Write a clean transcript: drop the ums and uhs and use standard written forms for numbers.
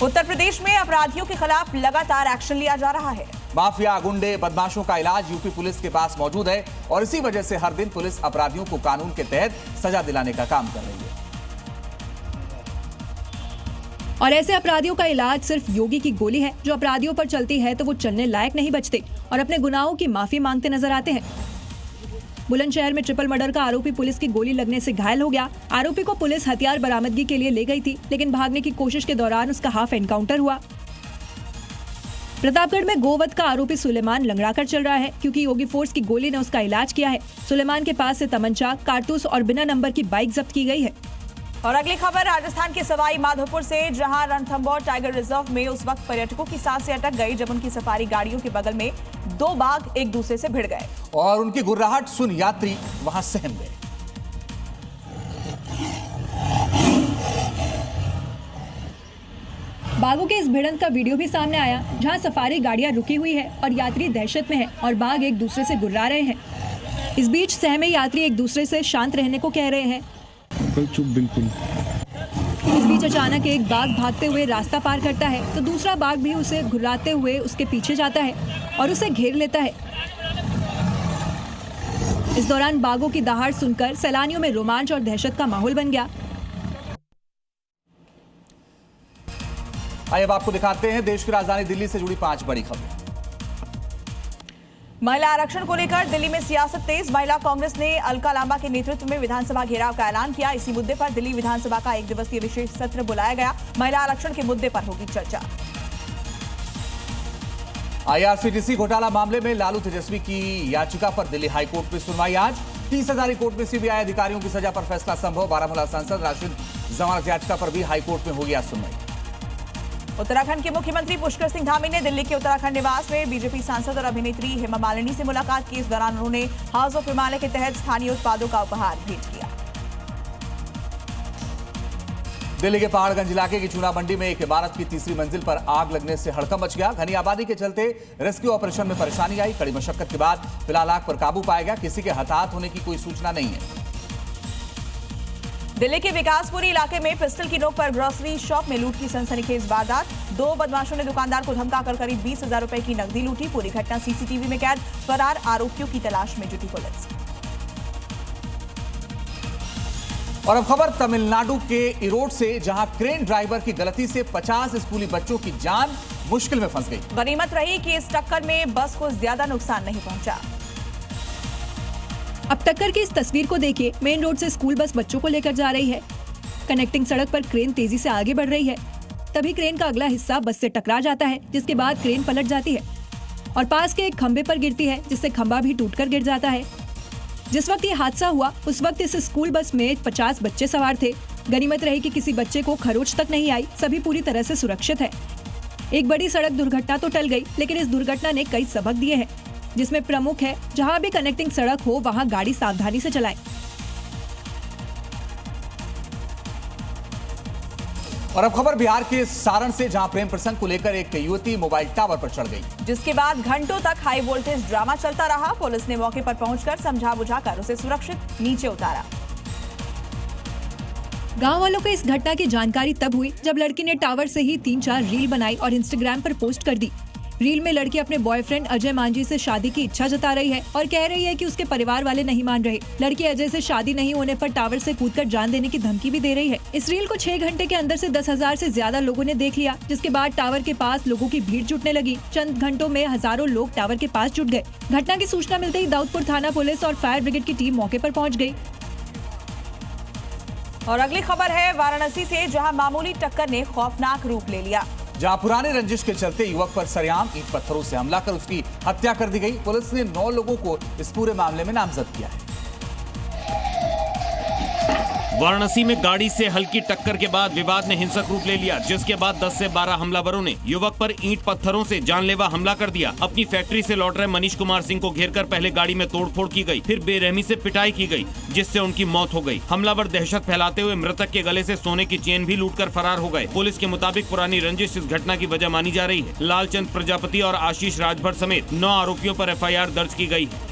उत्तर प्रदेश में अपराधियों के खिलाफ लगातार एक्शन लिया जा रहा है। माफिया, गुंडे, बदमाशों का इलाज यूपी पुलिस के पास मौजूद है और इसी वजह से हर दिन पुलिस अपराधियों को कानून के तहत सजा दिलाने का काम कर रही है। और ऐसे अपराधियों का इलाज सिर्फ योगी की गोली है। जो अपराधियों पर चलती है तो वो चलने लायक नहीं बचते और अपने गुनाहों की माफी मांगते नजर आते हैं। बुलंदशहर में ट्रिपल मर्डर का आरोपी पुलिस की गोली लगने से घायल हो गया। आरोपी को पुलिस हथियार बरामदगी के लिए ले गई थी, लेकिन भागने की कोशिश के दौरान उसका हाफ एनकाउंटर हुआ। प्रतापगढ़ में गोवध का आरोपी सुलेमान लंगड़ा कर चल रहा है, क्योंकि योगी फोर्स की गोली ने उसका इलाज किया है। सुलेमान के पास से तमंचा, कारतूस और बिना नंबर की बाइक जब्त की गई है। और अगली खबर राजस्थान के सवाई माधोपुर से, जहां रणथंभौर टाइगर रिजर्व में उस वक्त पर्यटकों की सांसें अटक गई जब उनकी सफारी गाड़ियों के बगल में दो बाघ एक दूसरे से भिड़ गए और उनकी गुर्राहट सुन यात्री वहां सहम गए। बाघों के इस भिड़ंत का वीडियो भी सामने आया, जहां सफारी गाड़ियां रुकी हुई है और यात्री दहशत में है और बाघ एक दूसरे से गुर्रा रहे हैं। इस बीच सहमे यात्री एक दूसरे से शांत रहने को कह रहे हैं। चुप बिल्कुल। इस बीच अचानक एक बाघ भागते हुए रास्ता पार करता है तो दूसरा बाघ भी उसे घुराते हुए उसके पीछे जाता है और उसे घेर लेता है। इस दौरान बाघों की दहाड़ सुनकर सैलानियों में रोमांच और दहशत का माहौल बन गया। आइए अब आपको दिखाते हैं देश की राजधानी दिल्ली से जुड़ी 5 बड़ी खबरें। महिला आरक्षण को लेकर दिल्ली में सियासत तेज। महिला कांग्रेस ने अलका लांबा के नेतृत्व में विधानसभा घेराव का ऐलान किया। इसी मुद्दे पर दिल्ली विधानसभा का 1 दिवसीय विशेष सत्र बुलाया गया। महिला आरक्षण के मुद्दे पर होगी चर्चा। आईआरसीटीसी घोटाला मामले में लालू तेजस्वी की याचिका पर दिल्ली हाईकोर्ट में सुनवाई आज। 30 हजारी कोर्ट में सीबीआई अधिकारियों की सजा पर फैसला संभव। बारामूला सांसद राशिद जमानत याचिका पर भी हाईकोर्ट में होगी आज सुनवाई। उत्तराखंड के मुख्यमंत्री पुष्कर सिंह धामी ने दिल्ली के उत्तराखंड निवास में बीजेपी सांसद और अभिनेत्री हेमा मालिनी से मुलाकात की। इस दौरान उन्होंने हाउस ऑफ हिमालय के तहत स्थानीय उत्पादों का उपहार भेंट किया। दिल्ली के पहाड़गंज इलाके की चूना मंडी में एक इमारत की तीसरी मंजिल पर आग लगने से हड़कंप मच गया। घनी आबादी के चलते रेस्क्यू ऑपरेशन में परेशानी आई। कड़ी मशक्कत के बाद फिलहाल आग पर काबू पाया गया। किसी के हताहत होने की कोई सूचना नहीं है। दिल्ली के विकासपुरी इलाके में पिस्टल की नोक पर ग्रोसरी शॉप में लूट की सनसनीखेज वारदात। 2 बदमाशों ने दुकानदार को धमकाकर करीब 20,000 रुपए की नकदी लूटी। पूरी घटना सीसीटीवी में कैद। फरार आरोपियों की तलाश में जुटी पुलिस। और अब खबर तमिलनाडु के इरोड से, जहां क्रेन ड्राइवर की गलती से 50 स्कूली बच्चों की जान मुश्किल में फंस गई। गनीमत रही कि इस टक्कर में बस को ज्यादा नुकसान नहीं पहुंचा। अब टक्कर की इस तस्वीर को देखिए। मेन रोड से स्कूल बस बच्चों को लेकर जा रही है। कनेक्टिंग सड़क पर क्रेन तेजी से आगे बढ़ रही है। तभी क्रेन का अगला हिस्सा बस से टकरा जाता है, जिसके बाद क्रेन पलट जाती है और पास के एक खंबे पर गिरती है, जिससे खंबा भी टूटकर गिर जाता है। जिस वक्त ये हादसा हुआ उस वक्त इस स्कूल बस में 50 बच्चे सवार थे। गनीमत रही कि किसी बच्चे को खरोच तक नहीं आई। सभी पूरी तरह से सुरक्षित है। एक बड़ी सड़क दुर्घटना तो टल गई, लेकिन इस दुर्घटना ने कई सबक दिए हैं, जिसमें प्रमुख है जहां भी कनेक्टिंग सड़क हो वहां गाड़ी सावधानी से चलाएं। और अब खबर बिहार के सारण से, जहां प्रेम प्रसंग को लेकर एक युवती मोबाइल टावर पर चढ़ गई, जिसके बाद घंटों तक हाई वोल्टेज ड्रामा चलता रहा। पुलिस ने मौके पर पहुंचकर समझा बुझाकर उसे सुरक्षित नीचे उतारा। गांव वालों को इस घटना की जानकारी तब हुई जब लड़की ने टावर से ही 3-4 रील बनाई और इंस्टाग्राम पर पोस्ट कर दी। रील में लड़की अपने बॉयफ्रेंड अजय मांझी से शादी की इच्छा जता रही है और कह रही है कि उसके परिवार वाले नहीं मान रहे। लड़की अजय से शादी नहीं होने पर टावर से कूदकर जान देने की धमकी भी दे रही है। इस रील को 6 घंटे के अंदर से 10,000 से ज्यादा लोगों ने देख लिया, जिसके बाद टावर के पास लोगों की भीड़ जुटने लगी। चंद घंटों में हजारों लोग टावर के पास जुट गए। घटना की सूचना मिलते ही दाऊदपुर थाना पुलिस और फायर ब्रिगेड की टीम मौके पर पहुँच गयी। और अगली खबर है वाराणसी से, जहां मामूली टक्कर ने खौफनाक रूप ले लिया। जहां पुराने रंजिश के चलते युवक पर सरेआम ईंट पत्थरों से हमला कर उसकी हत्या कर दी गई। पुलिस ने 9 लोगों को इस पूरे मामले में नामजद किया है। वाराणसी में गाड़ी से हल्की टक्कर के बाद विवाद ने हिंसक रूप ले लिया, जिसके बाद 10 से 12 हमलावरों ने युवक पर ईंट पत्थरों से जानलेवा हमला कर दिया। अपनी फैक्ट्री से लौट रहे मनीष कुमार सिंह को घेरकर पहले गाड़ी में तोड़फोड़ की गई, फिर बेरहमी से पिटाई की गई, जिससे उनकी मौत हो गई। हमलावर दहशत फैलाते हुए मृतक के गले से सोने की चेन भी लूटकर फरार हो गए। पुलिस के मुताबिक पुरानी रंजिश इस घटना की वजह मानी जा रही है। लालचंद प्रजापति और आशीष राजभर समेत 9 आरोपियों पर FIR दर्ज की गई है।